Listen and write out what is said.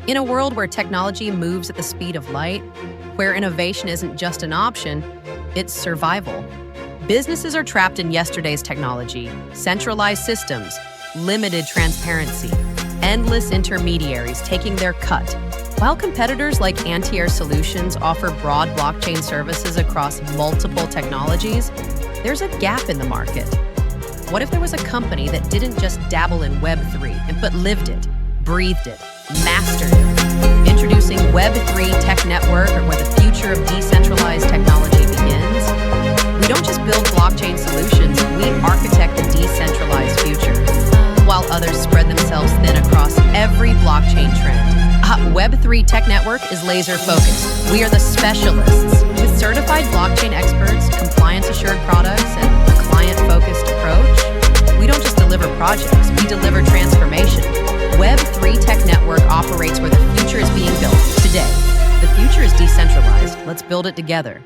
In a world where technology moves at the speed of light, where innovation isn't just an option, it's survival. Businesses are trapped in yesterday's technology, centralized systems, limited transparency, endless intermediaries taking their cut. While competitors like Enquiry Solutions offer broad blockchain services across multiple technologies, there's a gap in the market. What if there was a company that didn't just dabble in Web3, but lived it, breathed it, mastered it? Introducing Web3 Tech Network, where the future of decentralized technology begins. We don't just build blockchain solutions, we architect a decentralized future, while others spread themselves thin across every blockchain trend. Web3 Tech Network is laser-focused. We are the specialists. With certified blockchain experts, compliance-assured products, and a client-focused approach, we don't just deliver projects, we deliver transformation. Web3 Tech Network operates where the future is being built today. The future is decentralized. Let's build it together.